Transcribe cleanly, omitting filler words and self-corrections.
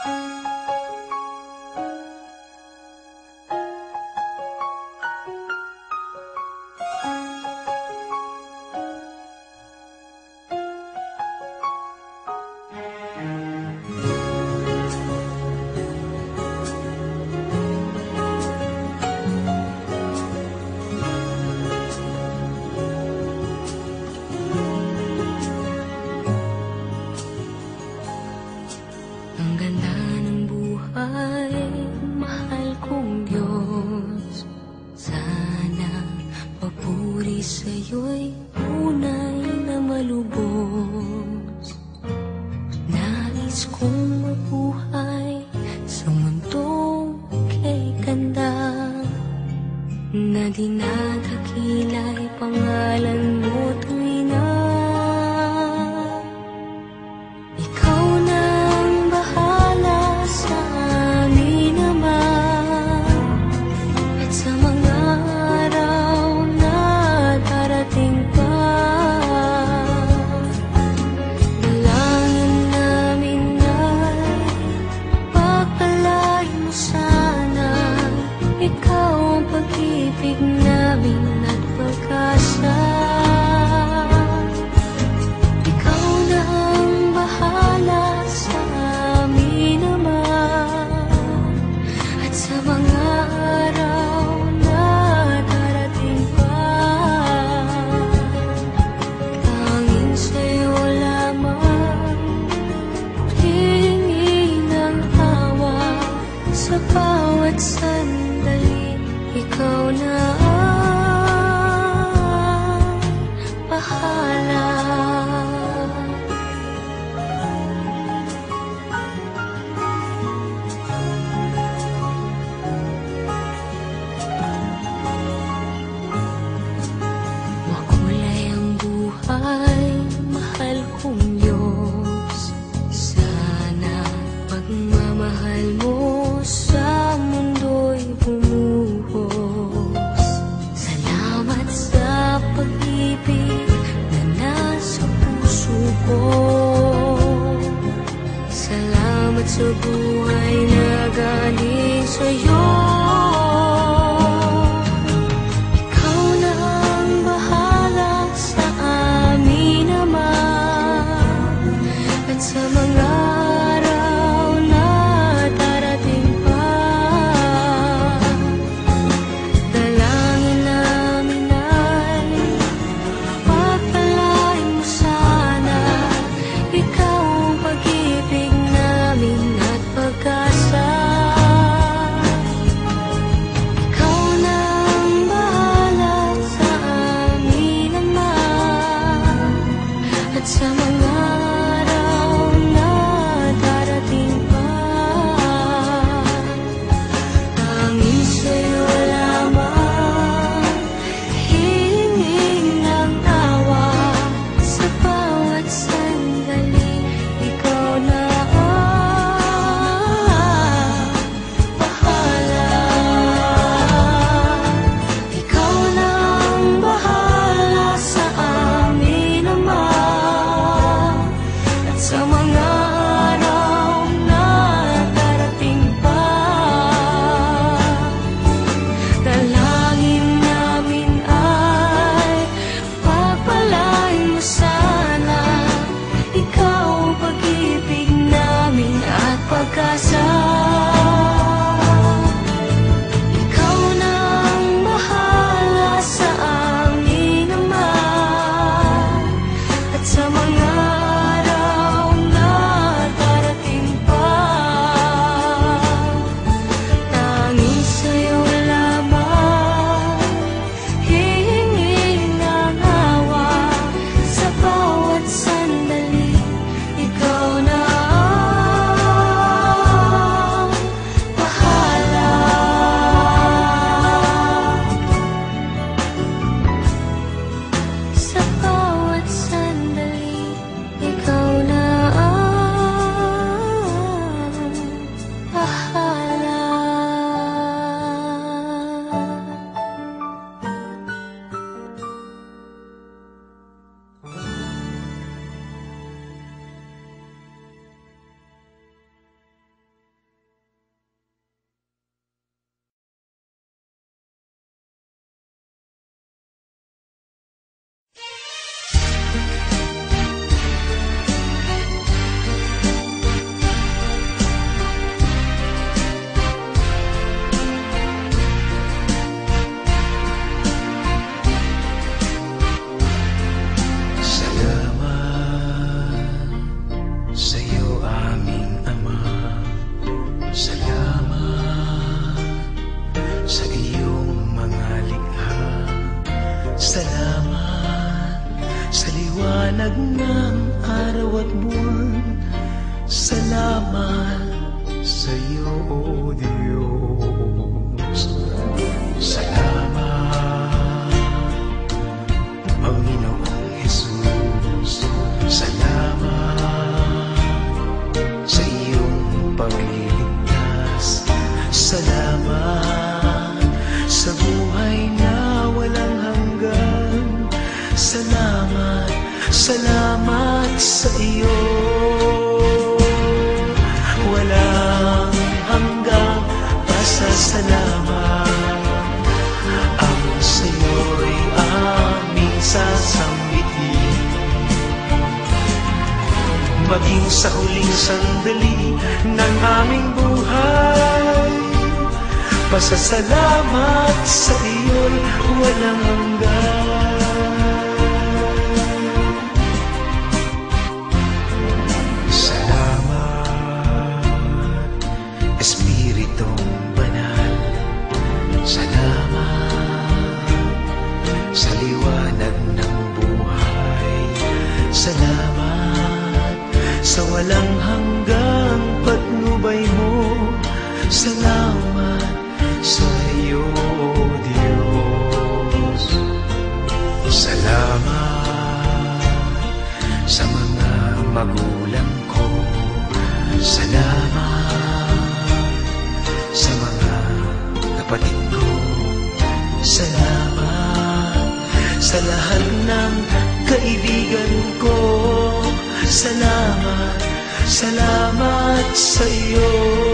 Ang ganda ng buhay, mahal kong Diyos. Sana papuri sa'yo'y tunay na malubos. Nais kong mabuhay sa mundong kay ganda, na dinadakila'y pangalan mo't ina. Ikaw na ang bahala sa amin naman, at sa mga araw na darating pa. Dalangin namin ay pagpalain mo sana, ikaw ang pag-ibig namin at pag-asa. Ikaw na ang bahala sa amin naman, at sa mga araw na darating pa. Tanging sa'yo lamang hihingi ng awa sa bawat sandali. Ikaw na ang bahala. Makulay ang buhay, mahal kong Diyos. Sana pagmamahal mo sa mundo'y bumuhos. Salamat sa pag-ibig na nasa puso ko. Salamat sa buhay na galing sa'yo. Ikaw na ang bahala sa amin naman, at sa mga araw na darating pa. Dalangin namin ay pagpalain mo sana, ikaw ang pag-ibig namin at pag-asa. Ikaw na ang bahala sa amin naman, at sa mga araw na darating pa. Tanging sa'yo lamang hihingi ng awa sa bawat sandali. Ikaw na ang bahala. Ikaw na ang bahala sa amin naman, sa liwanag ng araw at buwan. Salamat sa iyo, O Diyos. Salamat, Panginoong Jesus. Salamat sa iyong pagliligtas. Salamat sa buhay na walang hanggan. Salamat, salamat sa iyo. Walang hanggang pasasalamat ang sa'yo'y aming sasambitin. Maging sa huling sandali ng aming buhay, pasasalamat sa iyo'y walang hanggan. Espiritong banal, salamat sa liwanag ng buhay. Salamat sa walang hanggang patnubay mo. Salamat sa iyo, Diyos. Salamat sa mga magulang ko. Salamat sa mga kapatid ko. Salamat sa lahat ng kaibigan ko. Salamat, salamat sa iyo.